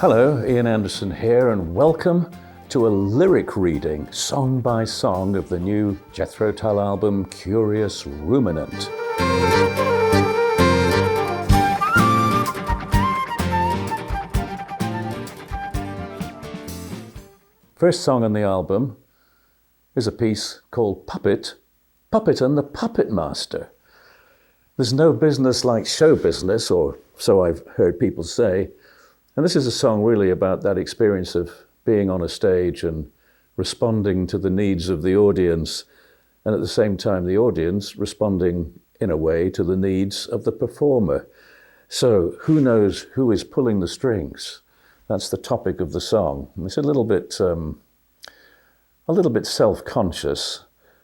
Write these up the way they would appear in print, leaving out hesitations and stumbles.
Hello, Ian Anderson here, and welcome to a lyric reading, song by song, of the new Jethro Tull album, Curious Ruminant. First song on the album is a piece called Puppet and the Puppet Master. There's no business like show business, or so I've heard people say. And this is a song really about that experience of being on a stage and responding to the needs of the audience, and at the same time the audience responding in a way to the needs of the performer. So who knows who is pulling the strings? That's the topic of the song. It's a little bit self-conscious,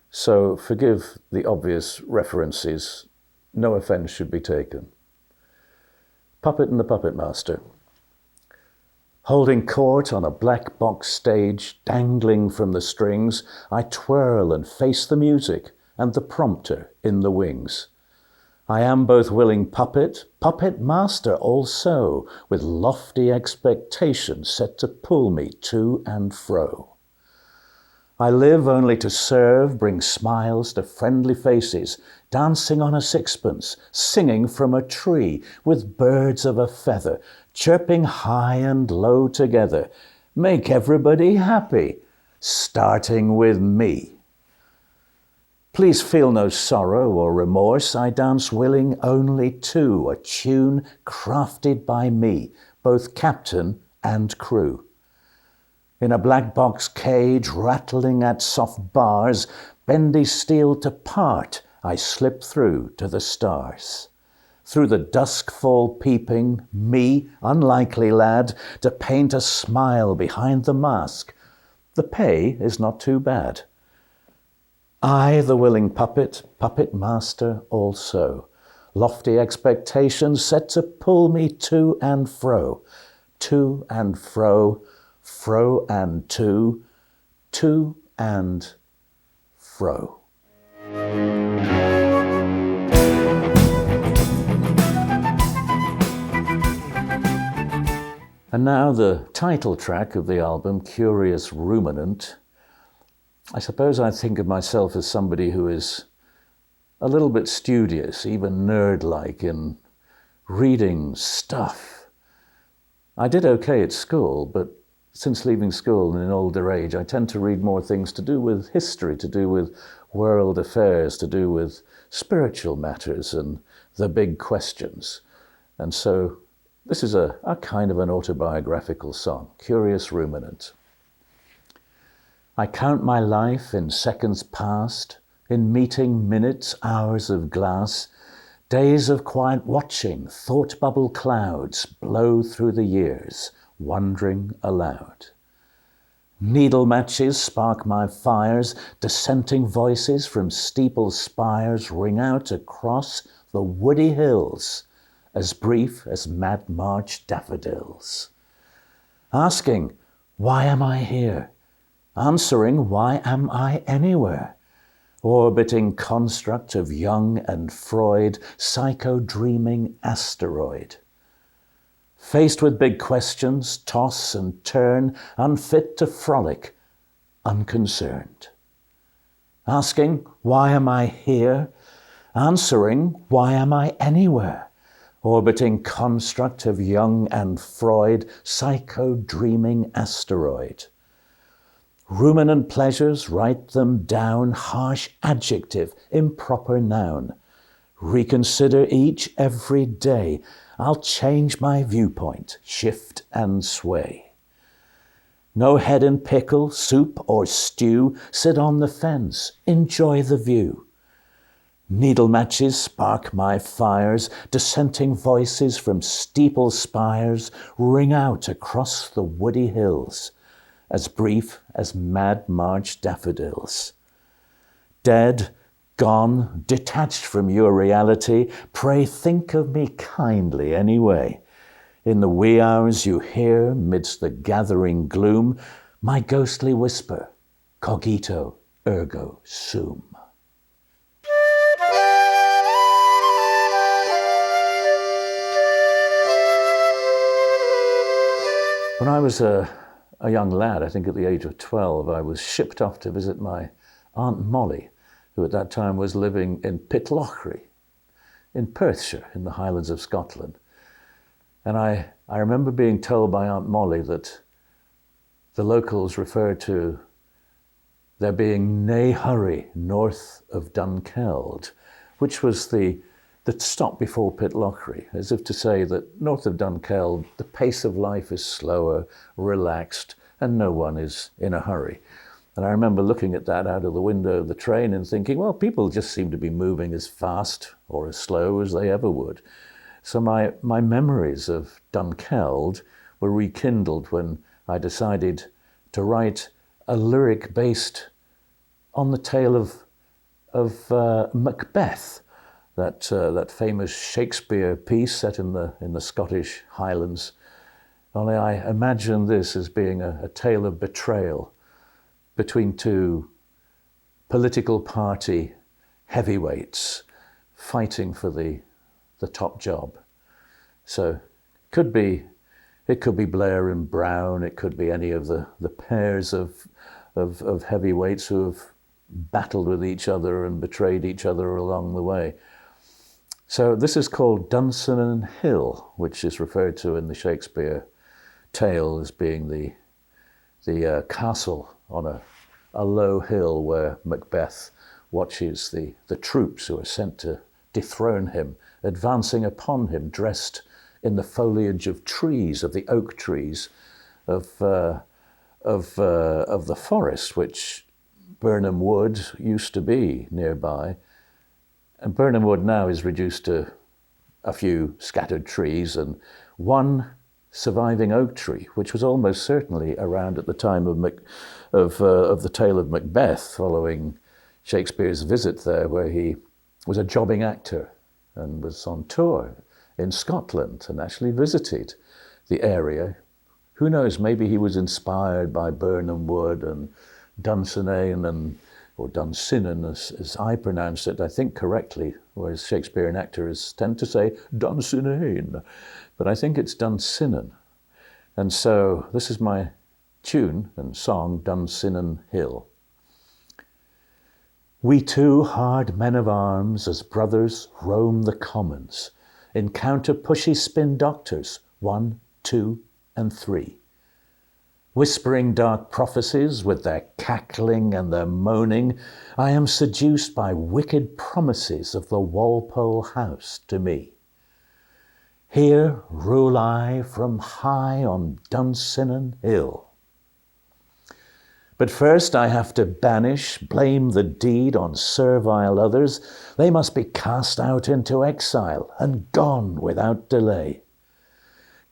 so forgive the obvious references. No offense should be taken. Puppet and the Puppet Master. Holding court on a black box stage, dangling from the strings, I twirl and face the music and the prompter in the wings. I am both willing puppet master also, with lofty expectations set to pull me to and fro. I live only to serve, bring smiles to friendly faces, dancing on a sixpence, singing from a tree, with birds of a feather, chirping high and low together, make everybody happy, starting with me. Please feel no sorrow or remorse, I dance willing only to a tune crafted by me, both captain and crew. In a black box cage, rattling at soft bars, bendy steel to part, I slip through to the stars. Through the dusk fall peeping, me, unlikely lad, to paint a smile behind the mask. The pay is not too bad. I, the willing puppet master also. Lofty expectations set to pull me to and fro, fro and to and fro. And now the title track of the album, Curious Ruminant. I suppose I think of myself as somebody who is a little bit studious, even nerd-like, in reading stuff. I did okay at school, but since leaving school in an older age, I tend to read more things to do with history, to do with world affairs, to do with spiritual matters and the big questions. And so this is a kind of an autobiographical song, Curious Ruminant. I count my life in seconds past, in meeting minutes, hours of glass, days of quiet watching, thought bubble clouds blow through the years, wondering aloud. Needle matches spark my fires, dissenting voices from steeple spires ring out across the woody hills, as brief as mad March daffodils. Asking, why am I here? Answering, why am I anywhere? Orbiting construct of Jung and Freud, psycho-dreaming asteroid. Faced with big questions, toss and turn, unfit to frolic, unconcerned. Asking, why am I here? Answering, why am I anywhere? Orbiting construct of Jung and Freud, psycho-dreaming asteroid. Ruminant pleasures, write them down, harsh adjective, improper noun. Reconsider each every day. I'll change my viewpoint, shift and sway. No head in pickle, soup or stew, sit on the fence, enjoy the view. Needle matches spark my fires, dissenting voices from steeple spires ring out across the woody hills, as brief as mad March daffodils. Dead, gone, detached from your reality, pray think of me kindly anyway. In the wee hours you hear, midst the gathering gloom, my ghostly whisper, cogito ergo sum. When I was a young lad, I think at the age of 12, I was shipped off to visit my Aunt Molly, who at that time was living in Pitlochry, in Perthshire, in the Highlands of Scotland. And I remember being told by Aunt Molly that the locals referred to there being nae hurry north of Dunkeld, which was the stop before Pitlochry, as if to say that north of Dunkeld, the pace of life is slower, relaxed, and no one is in a hurry. And I remember looking at that out of the window of the train and thinking, well, people just seem to be moving as fast or as slow as they ever would. So my memories of Dunkeld were rekindled when I decided to write a lyric based on the tale of Macbeth, that famous Shakespeare piece set in the Scottish Highlands. Only I imagine this as being a tale of betrayal between two political party heavyweights fighting for the top job. So it could be Blair and Brown, it could be any of the pairs of heavyweights who have battled with each other and betrayed each other along the way. So this is called Dunsinane Hill, which is referred to in the Shakespeare tale as being the castle on a low hill where Macbeth watches the troops who are sent to dethrone him, advancing upon him, dressed in the foliage of trees, of the oak trees of the forest, which Burnham Wood used to be nearby. And Burnham Wood now is reduced to a few scattered trees and one surviving oak tree, which was almost certainly around at the time of the tale of Macbeth, following Shakespeare's visit there, where he was a jobbing actor and was on tour in Scotland and actually visited the area. Who knows, maybe he was inspired by Burnham Wood and Dunsinane, or Dunsinane as I pronounce it, I think correctly, whereas Shakespearean actors tend to say Dunsinane, but I think it's Dunsinane. And so this is my tune and song, Dunsinane Hill. We two hard men of arms as brothers roam the commons, encounter pushy spin doctors, 1, 2, and 3. Whispering dark prophecies with their cackling and their moaning, I am seduced by wicked promises of the Walpole house to me. Here rule I from high on Dunsinane Hill. But first I have to blame the deed on servile others. They must be cast out into exile and gone without delay.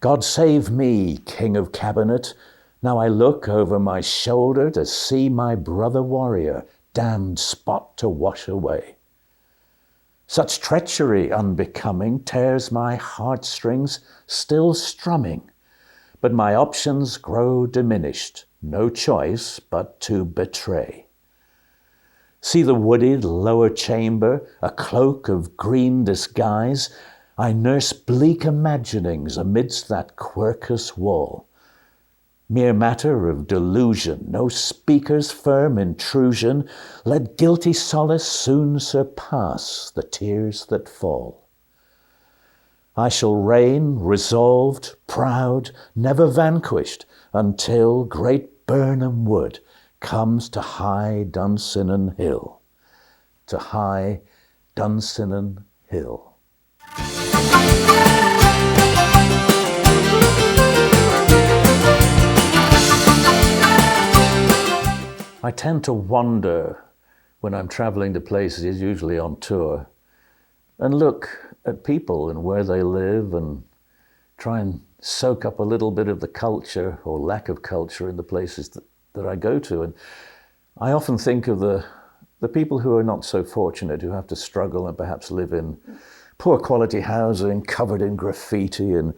God save me, King of Cabinet. Now I look over my shoulder to see my brother warrior, damned spot to wash away. Such treachery unbecoming tears my heartstrings, still strumming, but my options grow diminished, no choice but to betray. See the wooded lower chamber, a cloak of green disguise. I nurse bleak imaginings amidst that quercus wall. Mere matter of delusion, no speaker's firm intrusion, let guilty solace soon surpass the tears that fall. I shall reign resolved, proud, never vanquished, until great Burnham Wood comes to high Dunsinane Hill. To high Dunsinane Hill. I tend to wander when I'm traveling to places, usually on tour, and look at people and where they live and try and soak up a little bit of the culture or lack of culture in the places that I go to. And I often think of the people who are not so fortunate, who have to struggle and perhaps live in poor quality housing, covered in graffiti and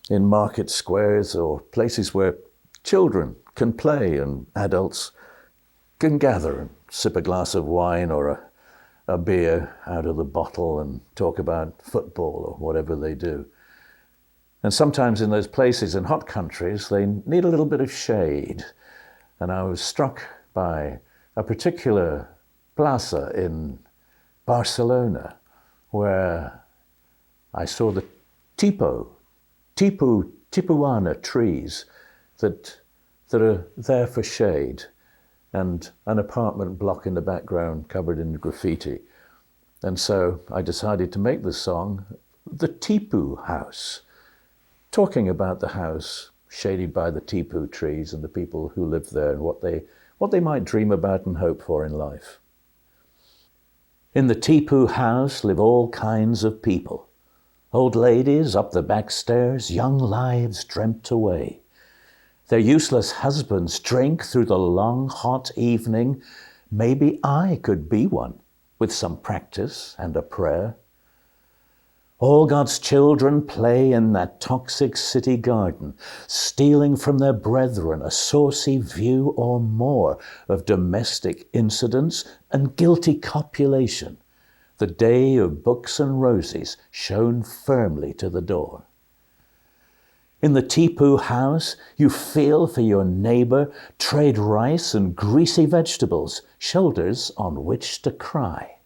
in market squares or places where children can play and adults can gather and sip a glass of wine or a beer out of the bottle and talk about football or whatever they do. And sometimes in those places in hot countries, they need a little bit of shade. And I was struck by a particular plaza in Barcelona where I saw the Tipuana trees that are there for shade, and an apartment block in the background covered in graffiti. And so I decided to make the song The Tipu House, talking about the house shaded by the Tipu trees and the people who live there and what they might dream about and hope for in life. In the Tipu house live all kinds of people. Old ladies up the back stairs, young lives dreamt away. Their useless husbands drink through the long, hot evening. Maybe I could be one, with some practice and a prayer. All God's children play in that toxic city garden, stealing from their brethren a saucy view or more of domestic incidents and guilty copulation. The day of books and roses shone firmly to the door. In the Tipu house, you feel for your neighbor, trade rice and greasy vegetables, shoulders on which to cry.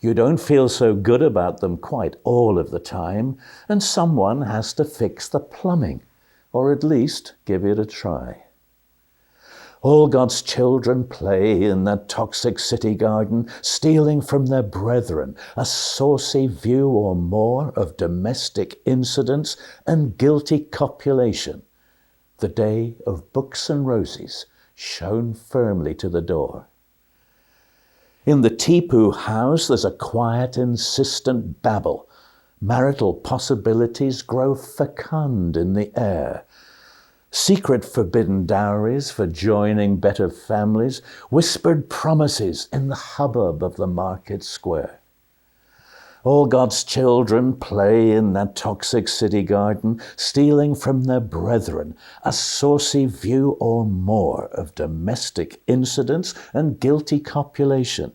You don't feel so good about them quite all of the time, and someone has to fix the plumbing, or at least give it a try. All God's children play in that toxic city garden, stealing from their brethren a saucy view or more of domestic incidents and guilty copulation. The day of books and roses shone firmly to the door. In the Tipu house, there's a quiet, insistent babble. Marital possibilities grow fecund in the air. Secret forbidden dowries for joining better families, whispered promises in the hubbub of the market square. All God's children play in that toxic city garden, stealing from their brethren a saucy view or more of domestic incidents and guilty copulation.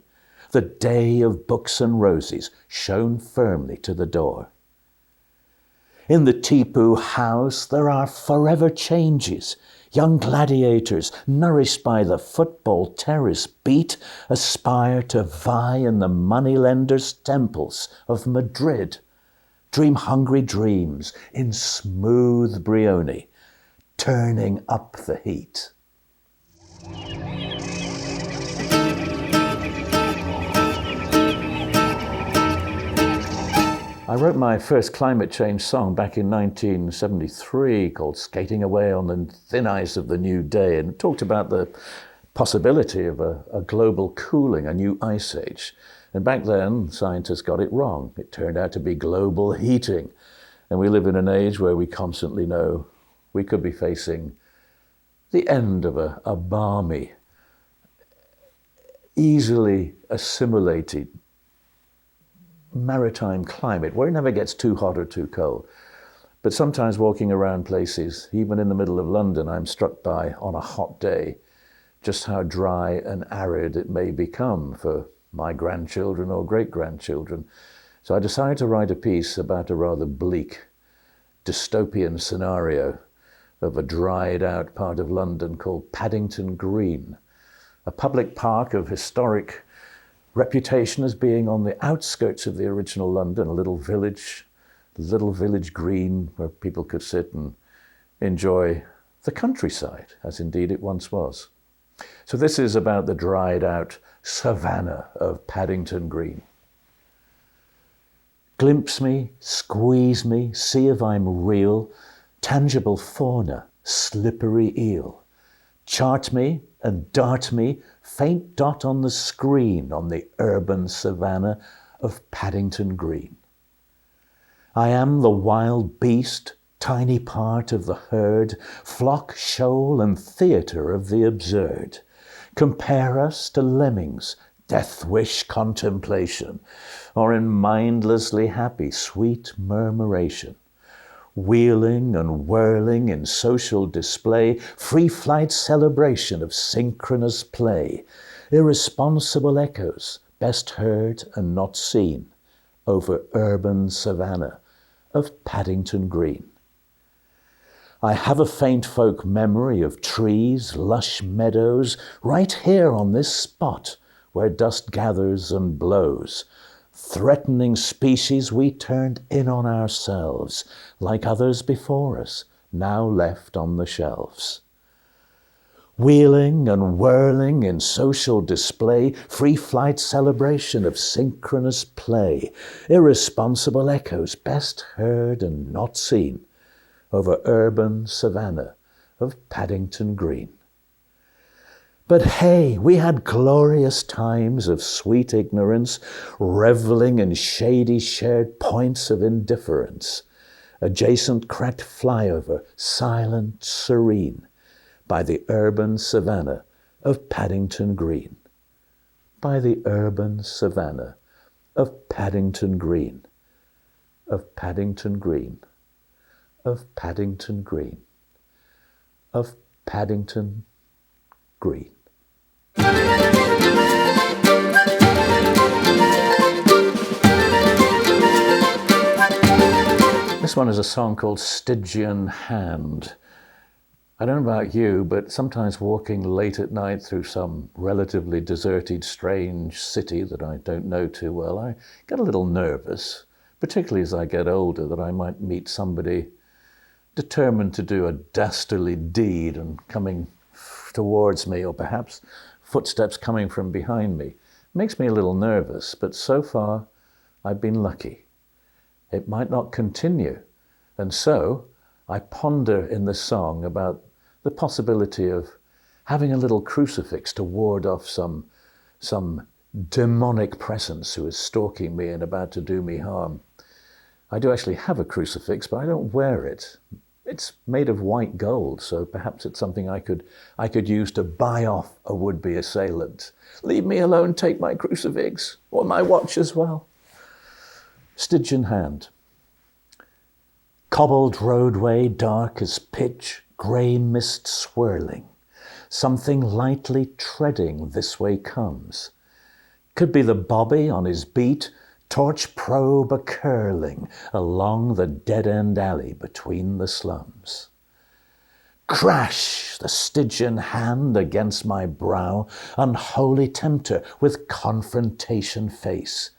The day of books and roses shone firmly to the door. In the Tipu house, there are forever changes. Young gladiators, nourished by the football terrace beat, aspire to vie in the moneylenders' temples of Madrid. Dream hungry dreams in smooth Brioni, turning up the heat. I wrote my first climate change song back in 1973 called Skating Away on the Thin Ice of the New Day, and it talked about the possibility of a global cooling, a new ice age. And back then, scientists got it wrong. It turned out to be global heating. And we live in an age where we constantly know we could be facing the end of a balmy, easily assimilated maritime climate where it never gets too hot or too cold. But sometimes walking around places, even in the middle of London, I'm struck by, on a hot day, just how dry and arid it may become for my grandchildren or great-grandchildren. So I decided to write a piece about a rather bleak, dystopian scenario of a dried-out part of London called Paddington Green, a public park of historic reputation as being on the outskirts of the original London, a little village green where people could sit and enjoy the countryside, as indeed it once was. So this is about the dried out Savannah of Paddington Green. Glimpse me, squeeze me, see if I'm real, tangible fauna, slippery eel. Chart me and dart me, faint dot on the screen on the urban savannah of Paddington Green. I am the wild beast, tiny part of the herd, flock, shoal and theatre of the absurd. Compare us to lemmings, death wish contemplation, or in mindlessly happy sweet murmuration. Wheeling and whirling in social display, free flight celebration of synchronous play, irresponsible echoes, best heard and not seen, over urban savannah of Paddington Green. I have a faint folk memory of trees, lush meadows, right here on this spot where dust gathers and blows. Threatening species we turned in on ourselves, like others before us, now left on the shelves. Wheeling and whirling in social display, free flight celebration of synchronous play, irresponsible echoes best heard and not seen over urban Savannah of Paddington Green. But hey, we had glorious times of sweet ignorance, reveling in shady shared points of indifference, adjacent cracked flyover, silent, serene, by the urban Savannah of Paddington Green. By the urban Savannah of Paddington Green, of Paddington Green, of Paddington Green, of Paddington Green. This one is a song called Stygian Hand. I don't know about you, but sometimes walking late at night through some relatively deserted, strange city that I don't know too well, I get a little nervous, particularly as I get older, that I might meet somebody determined to do a dastardly deed and coming towards me, or perhaps footsteps coming from behind me. It makes me a little nervous, but so far I've been lucky. It might not continue, and so I ponder in the song about the possibility of having a little crucifix to ward off some demonic presence who is stalking me and about to do me harm. I do actually have a crucifix, but I don't wear it. It's made of white gold, so perhaps it's something I could use to buy off a would-be assailant. Leave me alone, take my crucifix, or my watch as well. Stygian Hand. Cobbled roadway, dark as pitch, grey mist swirling. Something lightly treading this way comes. Could be the bobby on his beat, torch probe a-curling along the dead-end alley between the slums. Crash! The Stygian hand against my brow, unholy tempter with confrontation face.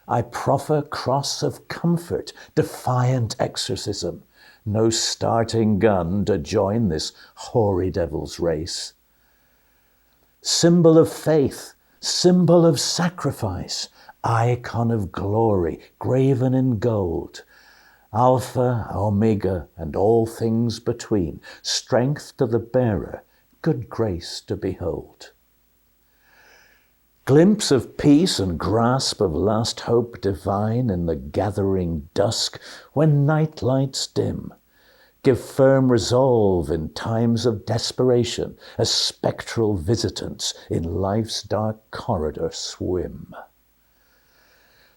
I proffer cross of comfort, defiant exorcism, no starting gun to join this hoary devil's race. Symbol of faith, symbol of sacrifice, icon of glory, graven in gold, Alpha, Omega, and all things between, strength to the bearer, good grace to behold. Glimpse of peace and grasp of last hope divine in the gathering dusk when night lights dim. Give firm resolve in times of desperation as spectral visitants in life's dark corridor swim.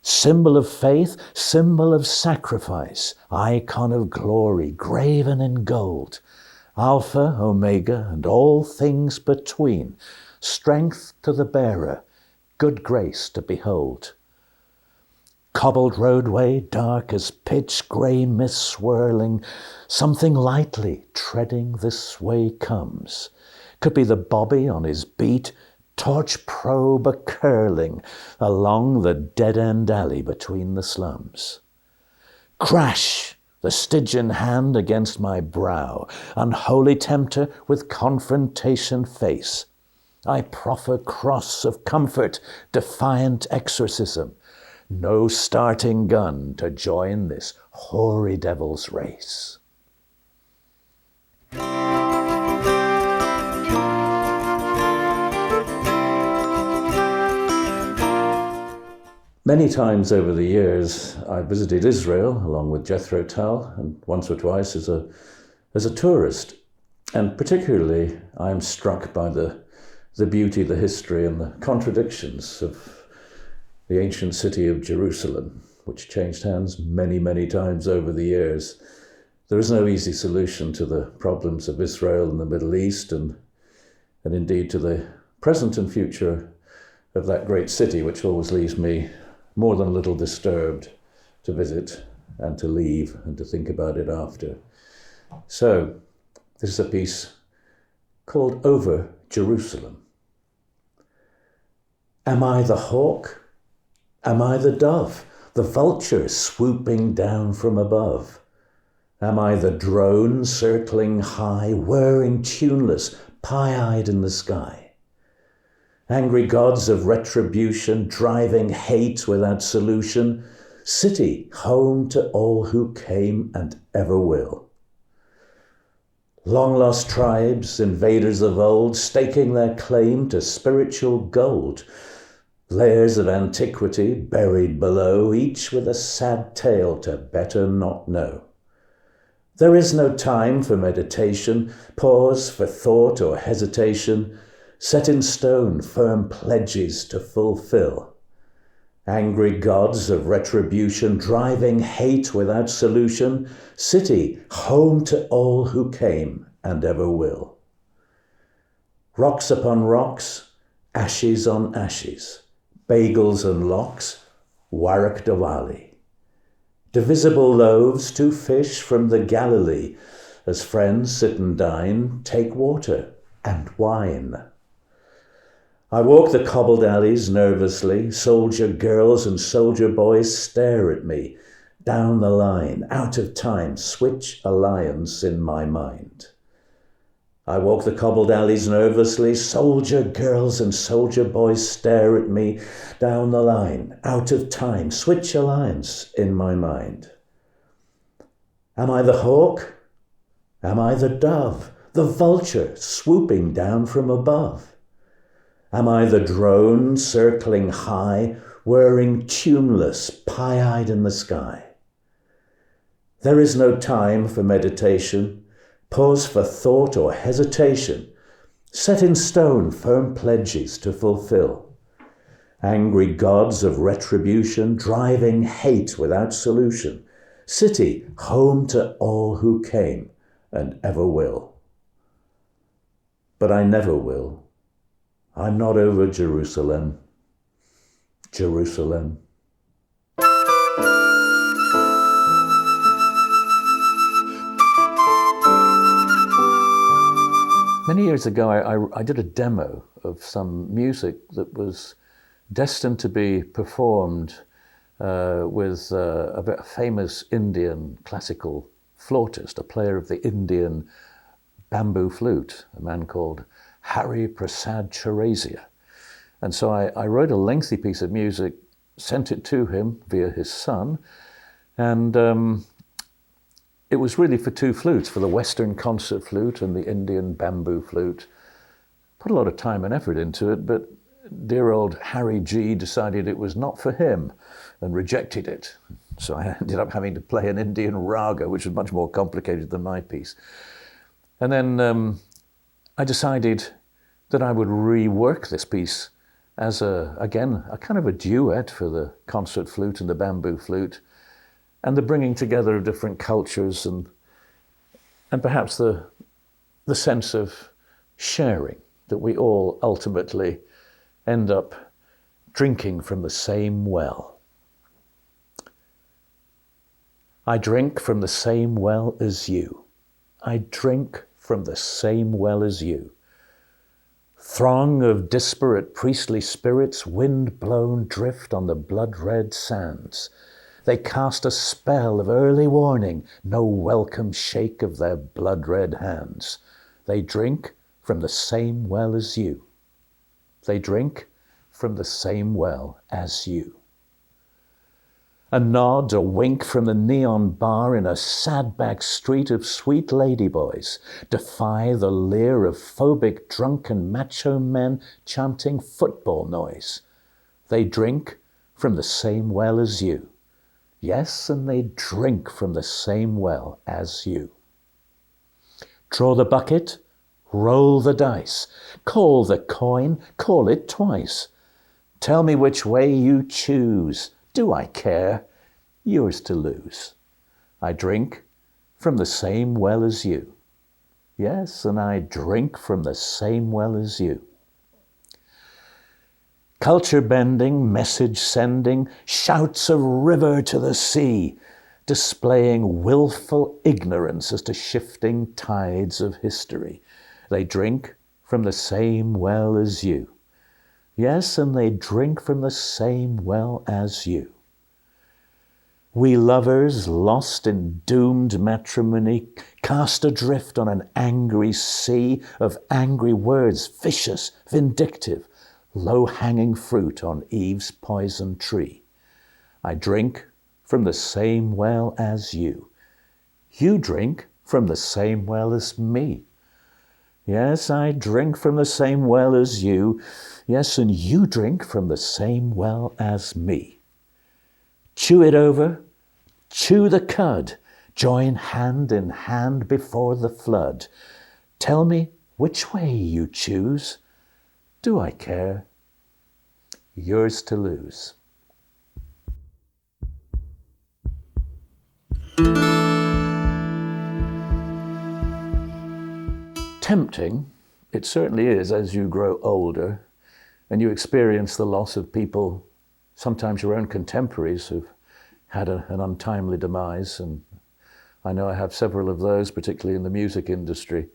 Symbol of faith, symbol of sacrifice, icon of glory, graven in gold, Alpha, Omega, and all things between, strength to the bearer, good grace to behold. Cobbled roadway, dark as pitch, grey mist swirling, something lightly treading this way comes. Could be the bobby on his beat, torch probe a-curling along the dead-end alley between the slums. Crash! The Stygian hand against my brow, unholy tempter with confrontation face. I proffer cross of comfort, defiant exorcism, no starting gun to join this hoary devil's race. Many times over the years, I visited Israel along with Jethro, Tull, and once or twice as a tourist. And particularly, I'm struck by the beauty, the history, and the contradictions of the ancient city of Jerusalem, which changed hands many, many times over the years. There is no easy solution to the problems of Israel and the Middle East, and indeed to the present and future of that great city, which always leaves me more than a little disturbed to visit and to leave and to think about it after. So, This is a piece called Over Jerusalem. Am I the hawk? Am I the dove? The vulture swooping down from above? Am I the drone circling high, whirring tuneless, pie-eyed in the sky? Angry gods of retribution, driving hate without solution, city home to all who came and ever will. Long-lost tribes, invaders of old, staking their claim to spiritual gold, layers of antiquity buried below, each with a sad tale to better not know. There is no time for meditation, pause for thought or hesitation, set in stone firm pledges to fulfill. Angry gods of retribution, driving hate without solution, city home to all who came and ever will. Rocks upon rocks, ashes on ashes, bagels and lox, Warak Diwali. Divisible loaves, 2 fish from the Galilee, as friends sit and dine, take water and wine. I walk the cobbled alleys nervously, soldier girls and soldier boys stare at me, down the line, out of time, switch alliance in my mind. I walk the cobbled alleys nervously, soldier girls and soldier boys stare at me, down the line, out of time, switch alliance in my mind. Am I the hawk? Am I the dove, the vulture swooping down from above? Am I the drone circling high, whirring tuneless, pie-eyed in the sky? There is no time for meditation, pause for thought or hesitation, set in stone firm pledges to fulfill. Angry gods of retribution, driving hate without solution, city home to all who came and ever will. But I never will. I'm not over Jerusalem. Jerusalem. Many years ago, I did a demo of some music that was destined to be performed with a famous Indian classical flautist, a player of the Indian bamboo flute, a man called Hari Prasad Chaurasia. And so I wrote a lengthy piece of music, sent it to him via his son, and it was really for 2 flutes, for the Western concert flute and the Indian bamboo flute. Put a lot of time and effort into it, but dear old Harry G decided it was not for him and rejected it. So I ended up having to play an Indian raga, which was much more complicated than my piece. And then I decided that I would rework this piece as a kind of a duet for the concert flute and the bamboo flute, and the bringing together of different cultures and perhaps the sense of sharing, that we all ultimately end up drinking from the same well. I drink from the same well as you. I drink from the same well as you. Throng of disparate priestly spirits, wind-blown drift on the blood-red sands. They cast a spell of early warning, no welcome shake of their blood-red hands. They drink from the same well as you. They drink from the same well as you. A nod, a wink from the neon bar in a sad-back street of sweet ladyboys defy the leer of phobic drunken macho men chanting football noise. They drink from the same well as you. Yes, and they drink from the same well as you. Draw the bucket, roll the dice, call the coin, call it twice. Tell me which way you choose. Do I care? Yours to lose. I drink from the same well as you. Yes, and I drink from the same well as you. Culture bending, message sending, shouts of river to the sea. displaying willful ignorance as to shifting tides of history. They drink from the same well as you. Yes, and they drink from the same well as you. We lovers, lost in doomed matrimony, cast adrift on an angry sea of angry words, vicious, vindictive, low-hanging fruit on Eve's poison tree. I drink from the same well as you. You drink from the same well as me. Yes, I drink from the same well as you. Yes, and you drink from the same well as me. Chew it over, chew the cud, join hand in hand before the flood. Tell me which way you choose. Do I care? Yours to lose. Tempting, it certainly is as you grow older and you experience the loss of people, sometimes your own contemporaries who've had an untimely demise, and I know I have several of those, particularly in the music industry.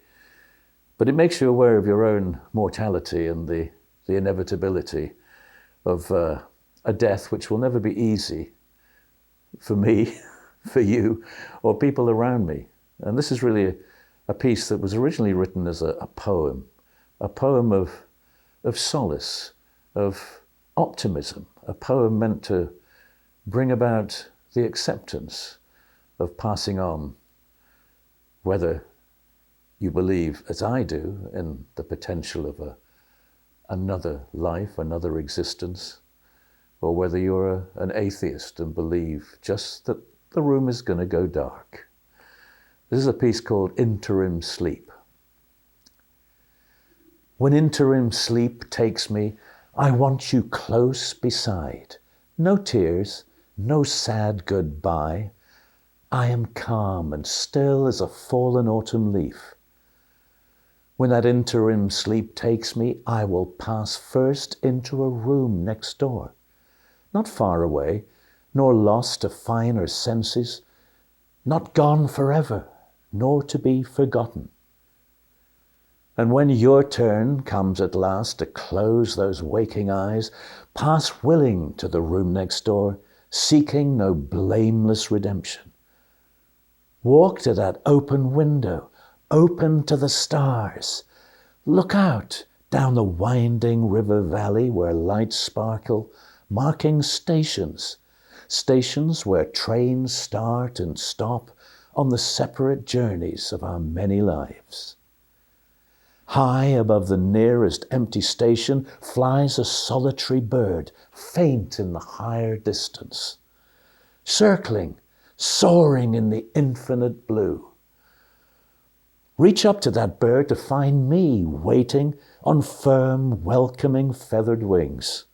But it makes you aware of your own mortality and the inevitability of a death which will never be easy for me, for you, or people around me. And this is really a piece that was originally written as a poem of solace, of optimism, a poem meant to bring about the acceptance of passing on, whether you believe, as I do, in the potential of another life, another existence, or whether you're an atheist and believe just that the room is going to go dark. This is a piece called Interim Sleep. When interim sleep takes me, I want you close beside. No tears, no sad goodbye. I am calm and still as a fallen autumn leaf. When that interim sleep takes me, I will pass first into a room next door, not far away, nor lost to finer senses, not gone forever, nor to be forgotten. And when your turn comes at last to close those waking eyes, pass willing to the room next door, seeking no blameless redemption. Walk to that open window, open to the stars. Look out down the winding river valley where lights sparkle, marking stations, stations where trains start and stop on the separate journeys of our many lives. High above the nearest empty station flies a solitary bird, faint in the higher distance, circling, soaring in the infinite blue. Reach up to that bird to find me waiting on firm, welcoming feathered wings.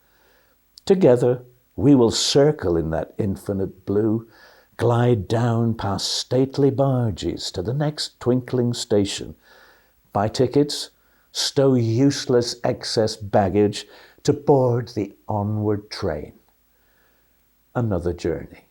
Together, we will circle in that infinite blue, glide down past stately barges to the next twinkling station, buy tickets, stow useless excess baggage to board the onward train. Another journey.